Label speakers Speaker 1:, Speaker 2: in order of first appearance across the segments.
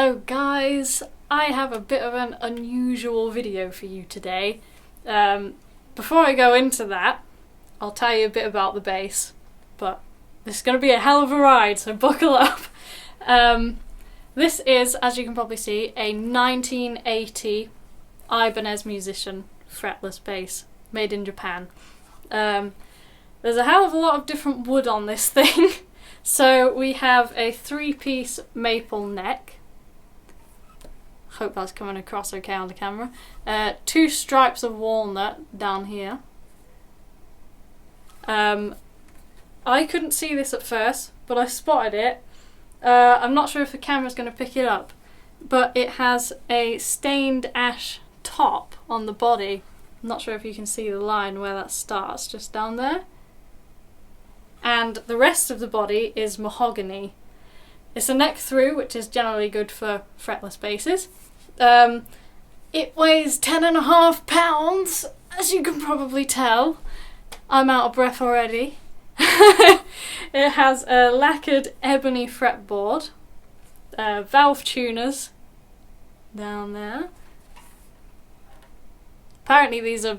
Speaker 1: Hello guys, I have a bit of an unusual video for you today. Before I go into that, I'll tell you a bit about the bass, but this is going to be a hell of a ride, so buckle up. This is, as you can probably see, a 1980 Ibanez Musician fretless bass, made in Japan. There's a hell of a lot of different wood on this thing. So we have a 3-piece maple neck. Hope that's coming across okay on the camera. 2 stripes of walnut down here. I couldn't see this at first, but I spotted it. I'm not sure if the camera's going to pick it up, but it has a stained ash top on the body. I'm not sure if you can see the line where that starts, just down there. And the rest of the body is mahogany. It's a neck through, which is generally good for fretless basses. It weighs 10.5 pounds, as you can probably tell. I'm out of breath already. It has a lacquered ebony fretboard, valve tuners down there. Apparently these are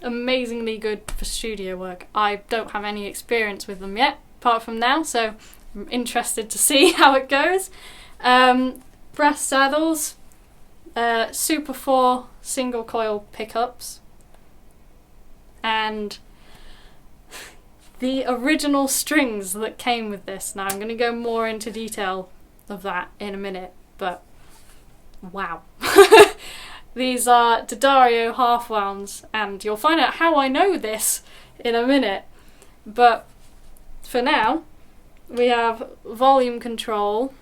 Speaker 1: amazingly good for studio work. I don't have any experience with them yet, apart from now, so I'm interested to see how it goes. Brass saddles, Super 4 single coil pickups, and the original strings that came with this. Now I'm going to go more into detail of that in a minute, but wow. These are D'Addario half wounds, and you'll find out how I know this in a minute. But for now, we have volume control,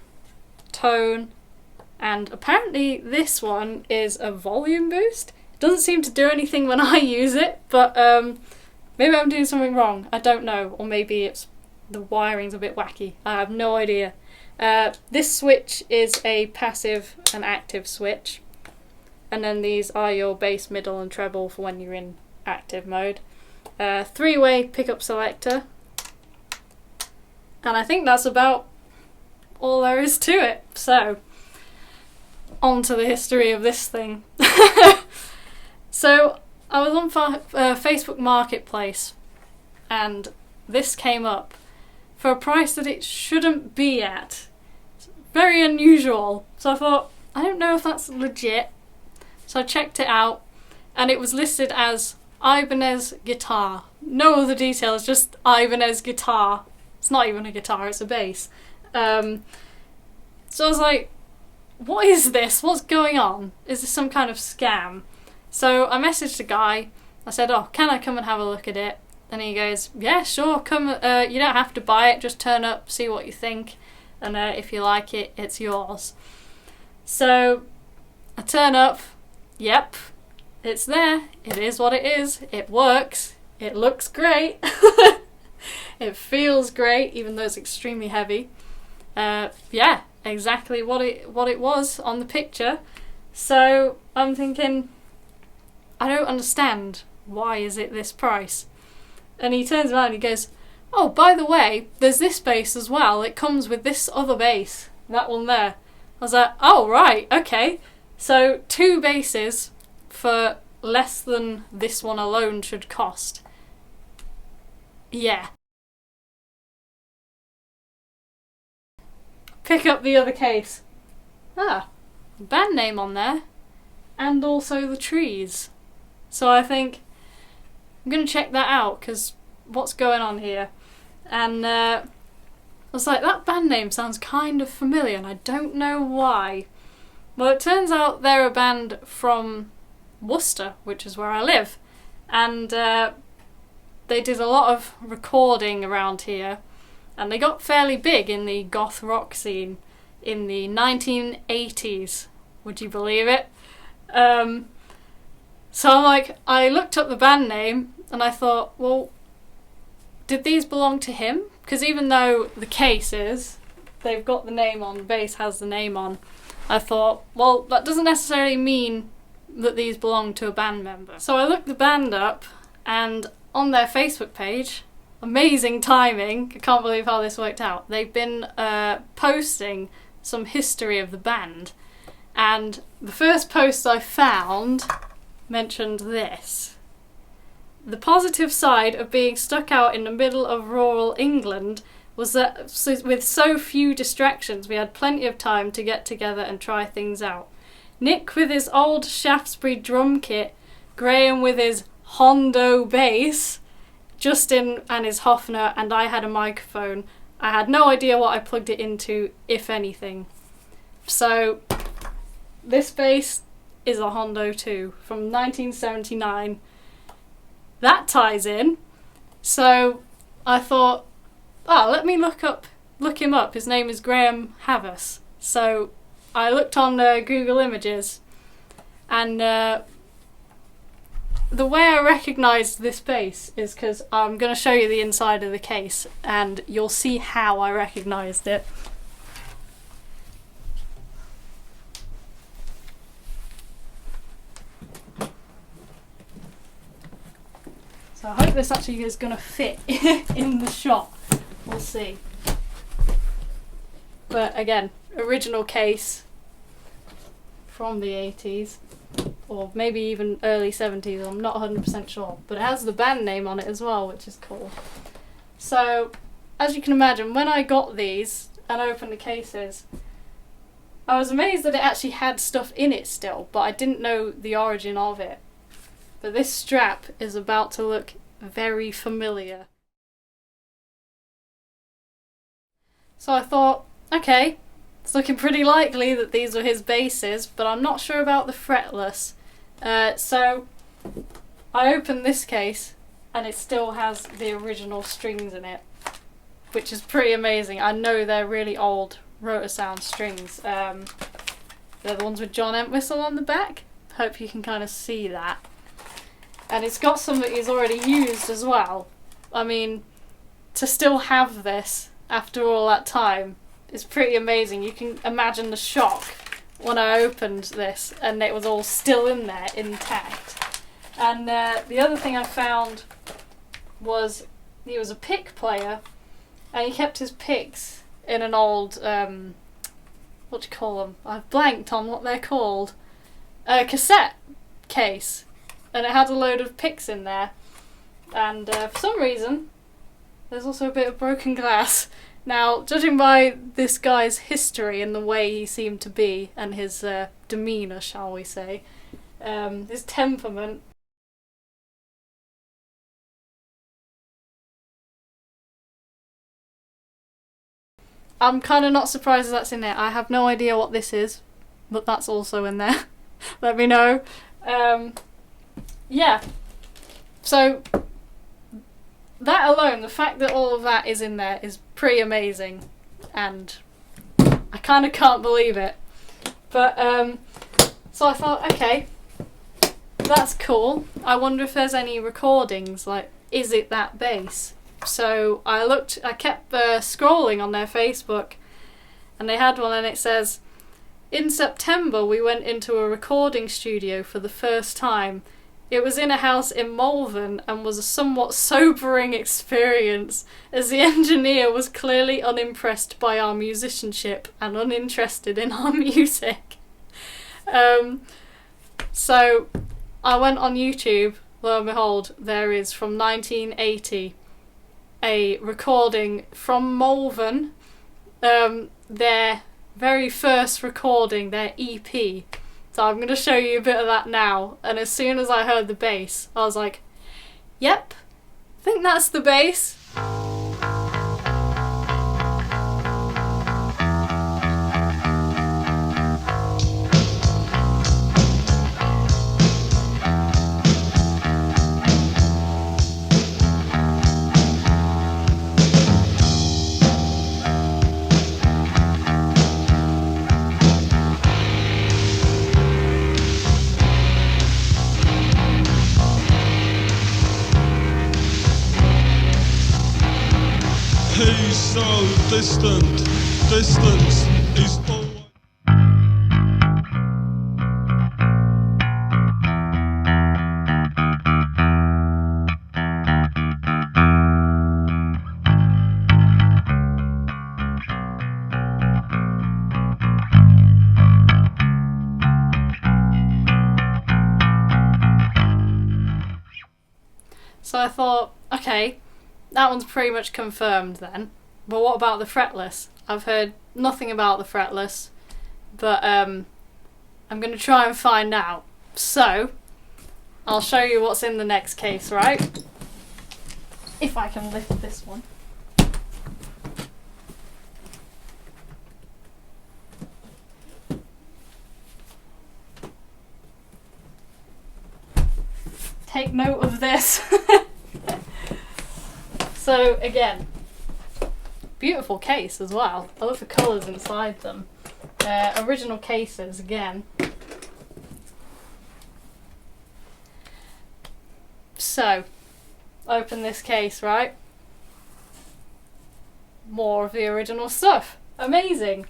Speaker 1: tone, and apparently this one is a volume boost. It doesn't seem to do anything when I use it, but maybe I'm doing something wrong. I don't know, or maybe it's the wiring's a bit wacky. I have no idea. This switch is a passive and active switch. And then these are your bass, middle and treble for when you're in active mode. 3-way pickup selector. And I think that's about all there is to it. So, on to the history of this thing. So, I was on Facebook Marketplace and this came up for a price that it shouldn't be at. It's very unusual. So I thought, I don't know if that's legit. So I checked it out, and it was listed as Ibanez guitar. No other details, just Ibanez guitar. It's not even a guitar, it's a bass. So I was like, what is this? What's going on? Is this some kind of scam? So I messaged the guy. I said, oh, can I come and have a look at it? And he goes, yeah, sure, come. You don't have to buy it, just turn up, see what you think, and if you like it, it's yours. So I turn up. Yep, it's there. It is what it is. It works. It looks great. It feels great, even though it's extremely heavy. Yeah, exactly what it was on the picture. So I'm thinking, I don't understand. Why is it this price? And he turns around and he goes, oh, by the way, there's this bass as well. It comes with this other bass. That one there. I was like, oh, right, okay. So 2 basses for less than this one alone should cost. Yeah. Pick up the other case. Ah, band name on there. And also the trees. So I think I'm going to check that out, because what's going on here? And I was like, that band name sounds kind of familiar and I don't know why. Well, it turns out they're a band from Worcester, which is where I live, and they did a lot of recording around here, and they got fairly big in the goth rock scene in the 1980s. Would you believe it? So I'm like, I looked up the band name and I thought, well, did these belong to him? Because even though the case is, they've got the name on, the bass has the name on, I thought, well, that doesn't necessarily mean that these belong to a band member. So I looked the band up, and on their Facebook page, amazing timing, I can't believe how this worked out, they've been posting some history of the band. And the first post I found mentioned this. The positive side of being stuck out in the middle of rural England was that with so few distractions we had plenty of time to get together and try things out. Nick with his old Shaftesbury drum kit, Graham with his Hondo bass, Justin and his Hofner, and I had a microphone. I had no idea what I plugged it into, if anything. So this bass is a Hondo 2 from 1979. That ties in. So I thought, oh, let me look him up. His name is Graham Havas. So I looked on Google Images, and the way I recognised this bass is because I'm going to show you the inside of the case, and you'll see how I recognised it. So I hope this actually is going to fit in the shot. We'll see. But again, original case from the 80s, or maybe even early 70s, I'm not 100% sure. But it has the band name on it as well, which is cool. So, as you can imagine, when I got these and opened the cases, I was amazed that it actually had stuff in it still, but I didn't know the origin of it. But this strap is about to look very familiar. So I thought, okay, it's looking pretty likely that these were his basses, but I'm not sure about the fretless. So I opened this case and it still has the original strings in it, which is pretty amazing. I know they're really old Rotor Sound strings. They're the ones with John Entwistle on the back. Hope you can kind of see that. And it's got some that he's already used as well. I mean, to still have this after all that time is pretty amazing. You can imagine the shock when I opened this and it was all still in there, intact. And the other thing I found was he was a pick player, and he kept his picks in an old, what do you call them? I've blanked on what they're called. A cassette case. And it had a load of picks in there. And for some reason, there's also a bit of broken glass. Now, judging by this guy's history and the way he seemed to be, and his demeanour, shall we say, his temperament, I'm kind of not surprised that's in there. I have no idea what this is, but that's also in there. Let me know. Yeah. So that alone, the fact that all of that is in there is pretty amazing, and I kind of can't believe it. But so I thought, okay, that's cool. I wonder if there's any recordings, like, is it that bass? So I kept scrolling on their Facebook, and they had one, and it says, in September we went into a recording studio for the first time. It was in a house in Malvern and was a somewhat sobering experience, as the engineer was clearly unimpressed by our musicianship and uninterested in our music. So I went on YouTube, lo and behold, there is from 1980 a recording from Malvern, their very first recording, their EP. So I'm going to show you a bit of that now, and as soon as I heard the bass, I was like, yep, I think that's the bass.
Speaker 2: He's so distant, distance is all.
Speaker 1: I thought, okay, that one's pretty much confirmed then. But what about the Fretless? I've heard nothing about the Fretless, but I'm going to try and find out. So, I'll show you what's in the next case, right? If I can lift this one. Take note of this. So again, beautiful case as well. I love the colours inside them. Original cases again. So, open this case, right? More of the original stuff. Amazing.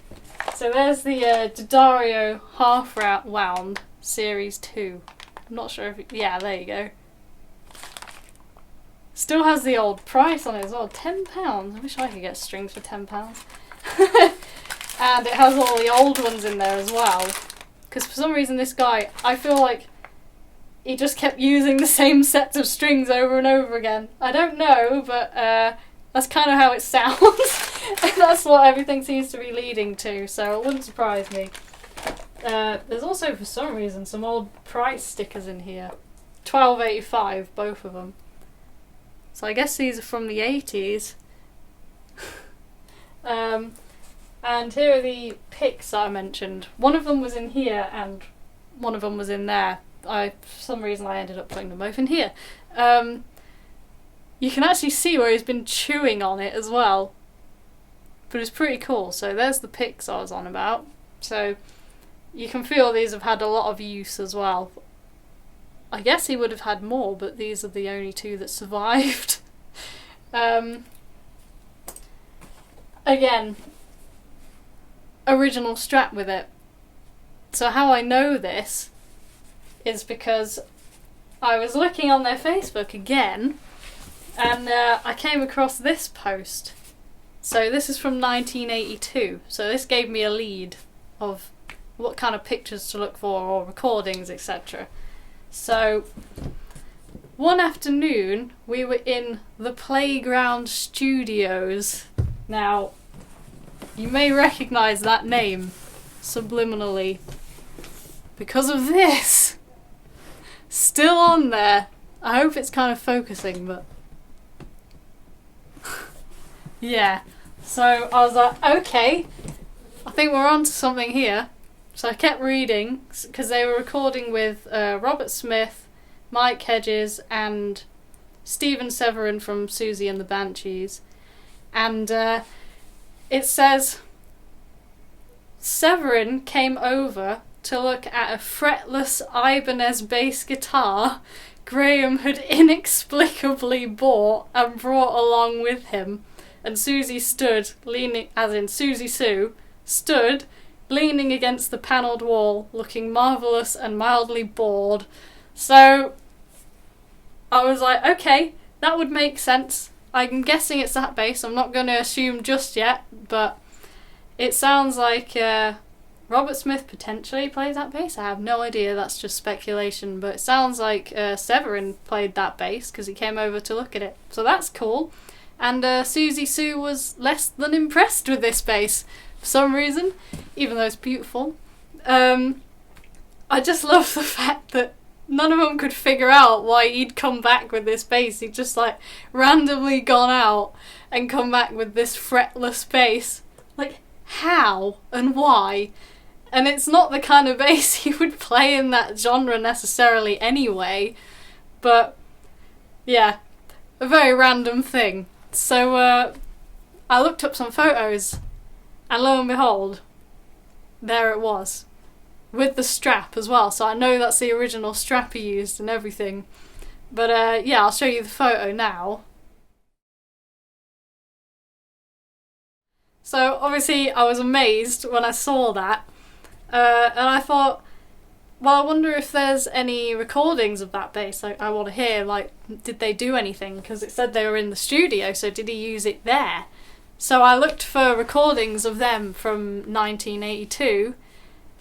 Speaker 1: So there's the D'Addario half wound series 2. I'm not sure if yeah, there you go. Still has the old price on it as well, £10. I wish I could get strings for £10. And it has all the old ones in there as well. Because for some reason this guy, I feel like he just kept using the same sets of strings over and over again. I don't know, but that's kind of how it sounds. And that's what everything seems to be leading to, so it wouldn't surprise me. There's also, for some reason, some old price stickers in here. £12.85, both of them. So I guess these are from the 80s. And here are the picks that I mentioned. One of them was in here and one of them was in there. For some reason I ended up putting them both in here. You can actually see where he's been chewing on it as well. But it's pretty cool. So there's the picks I was on about. So you can feel these have had a lot of use as well. I guess he would have had more, but these are the only two that survived. Again, original strap with it. So how I know this is because I was looking on their Facebook again, and I came across this post. So this is from 1982, so this gave me a lead of what kind of pictures to look for or recordings, etc. So one afternoon we were in the Playground Studios. Now you may recognise that name subliminally because of this still on there. I hope it's kind of focusing, but yeah. So I was like, okay, I think we're on to something here. So I kept reading, because they were recording with Robert Smith, Mike Hedges and Stephen Severin from Sici and the Banshees. And it says Severin came over to look at a fretless Ibanez bass guitar Graham had inexplicably bought and brought along with him. And Susie stood leaning, as in Susie Sue, stood leaning against the panelled wall, looking marvellous and mildly bored. So I was like, okay, that would make sense. I'm guessing it's that bass. I'm not going to assume just yet, but it sounds like Robert Smith potentially plays that bass. I have no idea, that's just speculation, but it sounds like Severin played that bass because he came over to look at it. So that's cool. And Susie Sue was less than impressed with this bass for some reason, even though it's beautiful. I just love the fact that none of them could figure out why he'd come back with this bass. He'd just like randomly gone out and come back with this fretless bass. Like, how and why? And it's not the kind of bass he would play in that genre necessarily anyway. But yeah, a very random thing. So I looked up some photos, and lo and behold, there it was, with the strap as well. So I know that's the original strap he used and everything. But yeah, I'll show you the photo now. So obviously I was amazed when I saw that, and I thought, well, I wonder if there's any recordings of that bass. I want to hear, like, did they do anything? Because it said they were in the studio, so did he use it there? So I looked for recordings of them from 1982,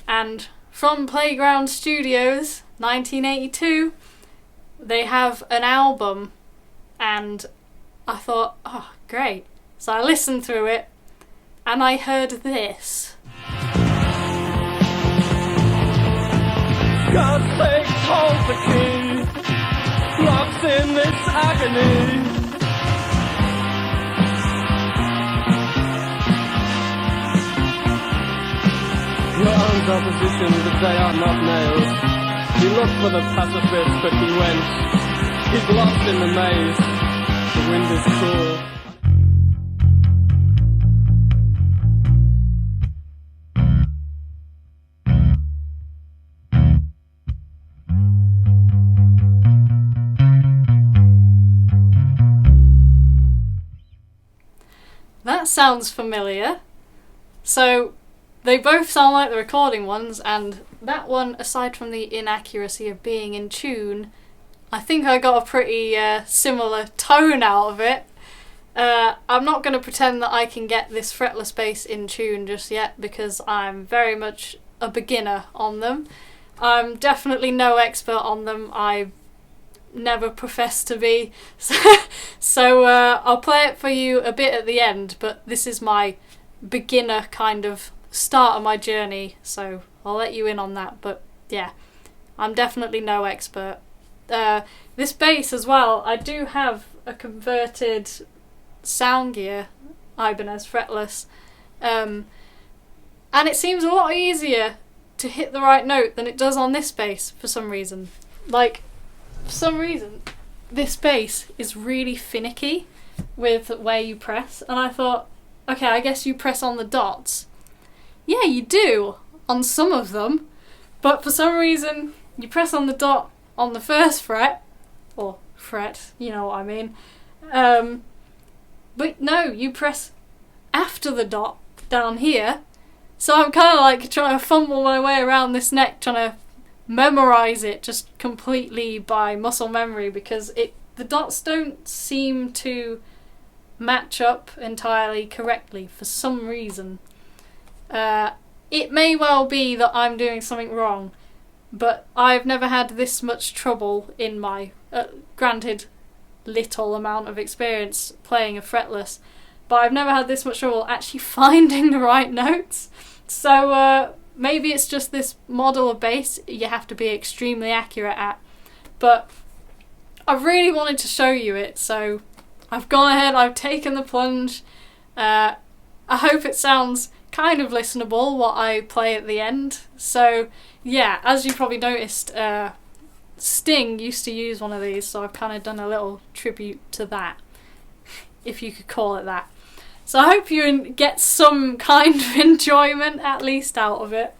Speaker 1: and from Playground Studios, 1982, they have an album and I thought, oh, great. So I listened through it, and I heard this.
Speaker 2: God takes hold the key, lost in this agony. Your arms are positioned, but they are not nailed. He looked for the pacifist, but he went. He's lost in the maze. The wind is cool.
Speaker 1: That sounds familiar. So they both sound like the recording ones, and that one, aside from the inaccuracy of being in tune, I think I got a pretty similar tone out of it. I'm not going to pretend that I can get this fretless bass in tune just yet, because I'm very much a beginner on them. I'm definitely no expert on them. I never professed to be. So I'll play it for you a bit at the end, but this is my beginner kind of start of my journey, so I'll let you in on that. But yeah, I'm definitely no expert. This bass as well, I do have a converted sound gear Ibanez fretless, and it seems a lot easier to hit the right note than it does on this bass for some reason. Like, for some reason this bass is really finicky with where you press, and I thought, okay, I guess you press on the dots. Yeah, you do on some of them, but for some reason you press on the dot on the first fret, or fret, you know what I mean. But no, you press after the dot down here. So I'm kind of like trying to fumble my way around this neck, trying to memorize it just completely by muscle memory, because the dots don't seem to match up entirely correctly for some reason. It may well be that I'm doing something wrong, but I've never had this much trouble in my, granted, little amount of experience playing a fretless, but I've never had this much trouble actually finding the right notes. So maybe it's just this model of bass you have to be extremely accurate at, but I really wanted to show you it, so I've gone ahead, I've taken the plunge. I hope it sounds kind of listenable what I play at the end. So yeah, as you probably noticed, Sting used to use one of these, so I've kind of done a little tribute to that, if you could call it that. So I hope you get some kind of enjoyment at least out of it.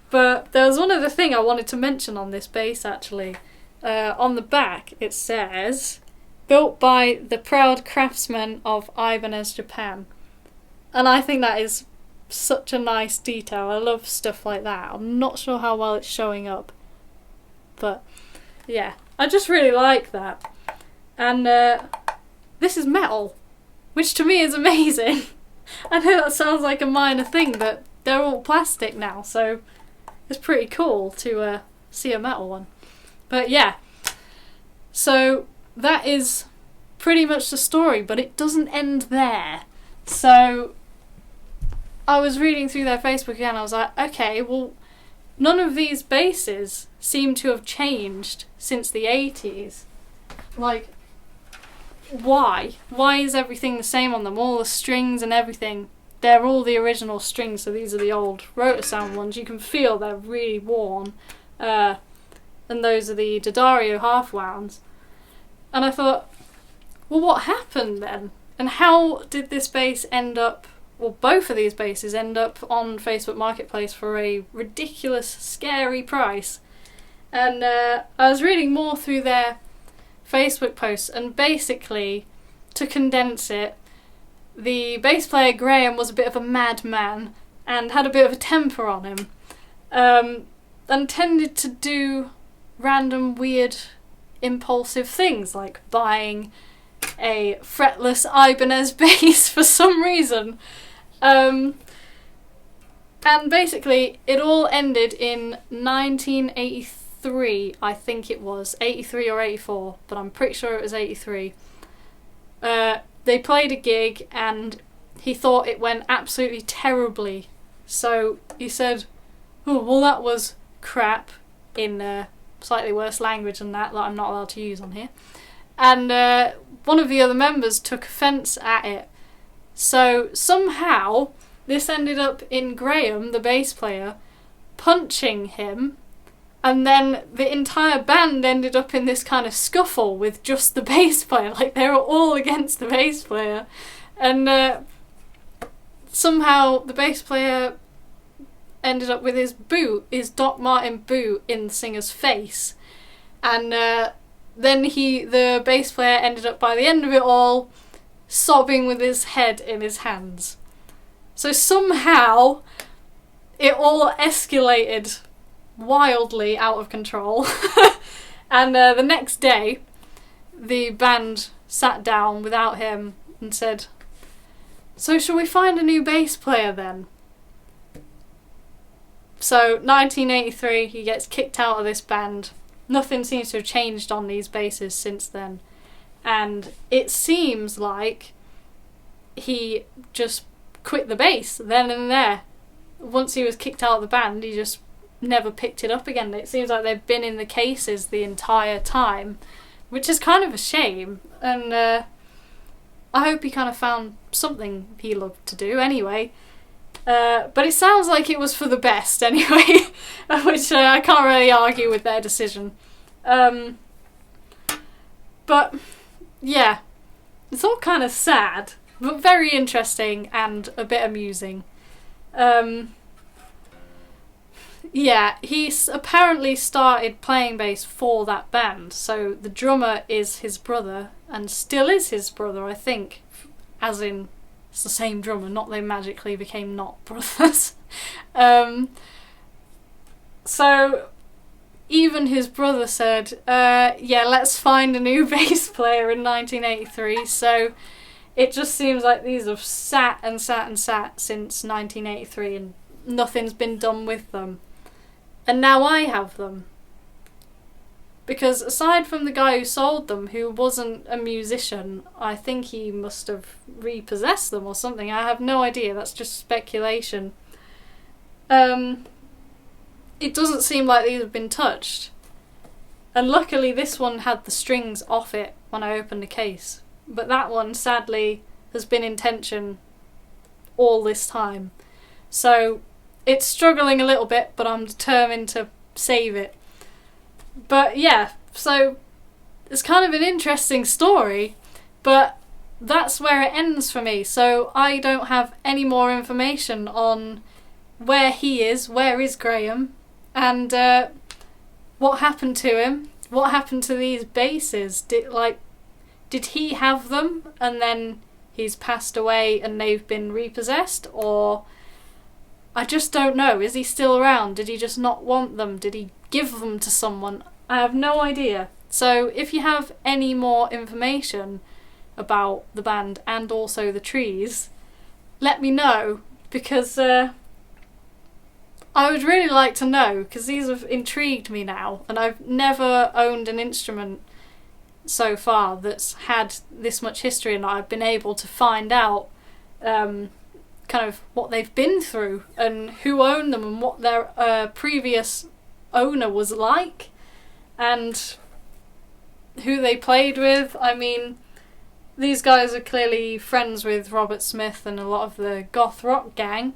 Speaker 1: But there was one other thing I wanted to mention on this bass actually. On the back it says, built by the proud craftsmen of Ibanez, Japan. And I think that is such a nice detail. I love stuff like that. I'm not sure how well it's showing up, but yeah, I just really like that. And this is metal, which to me is amazing. I know that sounds like a minor thing, but they're all plastic now, so it's pretty cool to see a metal one. But yeah, so that is pretty much the story, but it doesn't end there. So I was reading through their Facebook again, I was like, okay, well, none of these basses seem to have changed since the 80s. Like, why? Why is everything the same on them? All the strings and everything, they're all the original strings, so these are the old rotor sound ones. You can feel they're really worn. And those are the D'Addario half wounds. And I thought, well, what happened then? And how did this bass end up, well, both of these basses end up on Facebook Marketplace for a ridiculous, scary price? And I was reading more through their Facebook posts, and basically, to condense it, the bass player Graham was a bit of a madman and had a bit of a temper on him, and tended to do random weird impulsive things like buying a fretless Ibanez bass for some reason. And basically it all ended in 1983, I think it was 83 or 84, but I'm pretty sure it was 83, they played a gig and he thought it went absolutely terribly. So he said, "Oh, well, that was crap," in slightly worse language than that I'm not allowed to use on here. And one of the other members took offence at it. So somehow this ended up in Graham, the bass player, punching him, and then the entire band ended up in this kind of scuffle with just the bass player. Like, they were all against the bass player. And somehow the bass player ended up with his boot, his Doc Martin boot, in the singer's face. And then the bass player ended up, by the end of it all, sobbing with his head in his hands. So somehow it all escalated wildly out of control. And the next day, the band sat down without him and said, "So shall we find a new bass player then?" So 1983, he gets kicked out of this band. Nothing seems to have changed on these basses since then. And it seems like he just quit the bass then and there. Once he was kicked out of the band, he just never picked it up again. It seems like they've been in the cases the entire time, which is kind of a shame. And I hope he kind of found something he loved to do anyway. But it sounds like it was for the best anyway, which I can't really argue with their decision. But yeah, it's all kind of sad, but very interesting and a bit amusing. Yeah, he's apparently started playing bass for that band, so the drummer is his brother, and still is his brother, I think, as in it's the same drummer, not they magically became not brothers. So even his brother said, yeah, let's find a new bass player in 1983, so it just seems like these have sat and sat and sat since 1983 and nothing's been done with them. And now I have them. Because aside from the guy who sold them, who wasn't a musician, I think he must have repossessed them or something. I have no idea, that's just speculation. It doesn't seem like these have been touched. And luckily this one had the strings off it when I opened the case. But that one, sadly, has been in tension all this time. So it's struggling a little bit, but I'm determined to save it. But yeah, so it's kind of an interesting story, but that's where it ends for me. So I don't have any more information on where he is, where is Graham, and what happened to him, what happened to these basses. Did he have them and then he's passed away and they've been repossessed, or I just don't know. Is he still around? Did he just not want them? Did he give them to someone? I have no idea. So if you have any more information about the band and also the trees, let me know, because I would really like to know, because these have intrigued me now, and I've never owned an instrument so far that's had this much history, and I've been able to find out kind of what they've been through and who owned them and what their previous owner was like and who they played with. I mean, these guys are clearly friends with Robert Smith and a lot of the goth rock gang,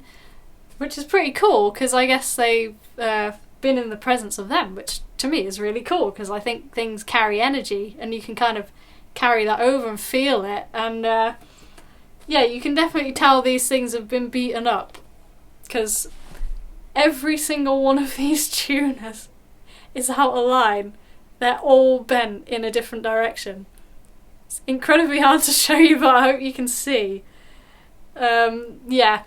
Speaker 1: which is pretty cool because I guess they've been in the presence of them, which to me is really cool because I think things carry energy and you can kind of carry that over and feel it. And yeah, you can definitely tell these things have been beaten up because every single one of these tuners is out of line. They're all bent in a different direction. It's incredibly hard to show you, but I hope you can see. Yeah.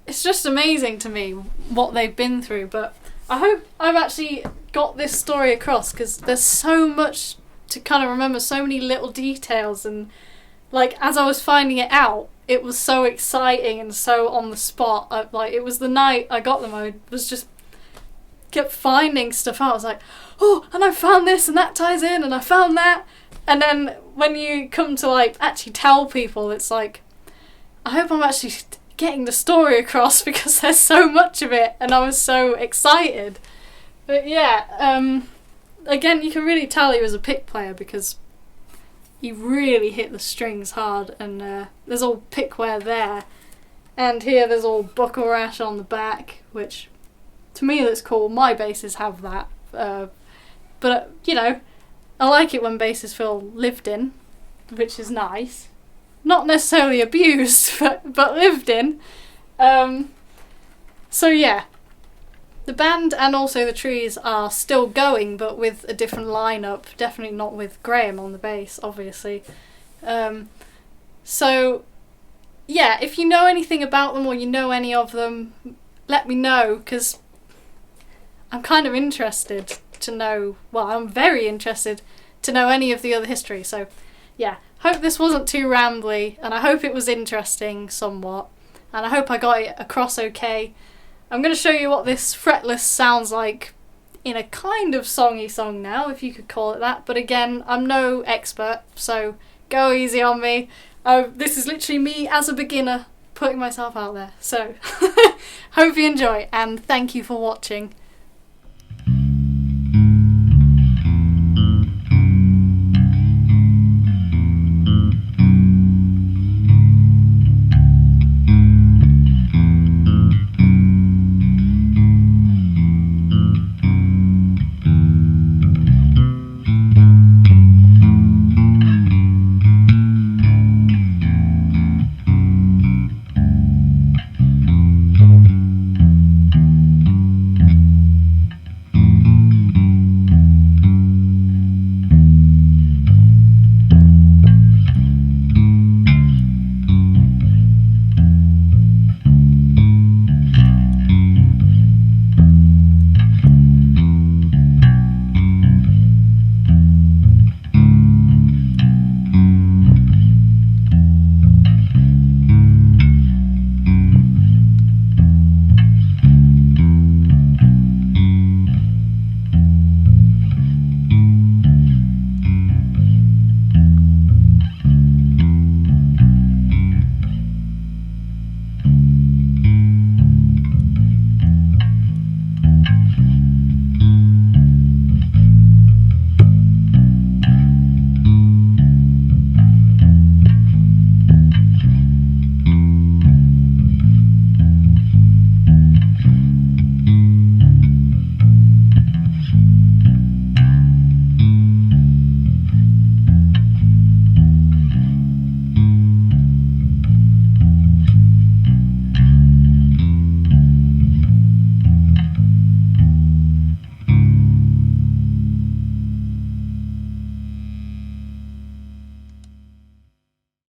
Speaker 1: It's just amazing to me what they've been through, but I hope I've actually got this story across because there's so much to kind of remember, so many little details, and like as I was finding it out, it was so exciting and so on the spot. It was the night I got them, I was just kept finding stuff out. I was like, oh, and I found this and that ties in and I found that, And then when you come to like actually tell people, it's like, I hope I'm actually getting the story across because there's so much of it and I was so excited. But yeah, again, you can really tell he was a pick player because he really hit the strings hard, and there's all pick wear there. And here there's all buckle rash on the back, which to me looks cool. My basses have that. But, you know, I like it when basses feel lived in, which is nice. Not necessarily abused, but lived in. So yeah, the band and also the Trees are still going, but with a different lineup. Definitely not with Graham on the bass, obviously. So yeah, if you know anything about them or you know any of them, let me know, because I'm kind of interested to know, well, I'm very interested to know any of the other history. So yeah, hope this wasn't too rambly, and I hope it was interesting somewhat, and I hope I got it across okay. I'm going to show you what this Fretless sounds like in a kind of songy song now, if you could call it that, but again, I'm no expert, so go easy on me. This is literally me as a beginner putting myself out there, so hope you enjoy, and thank you for watching.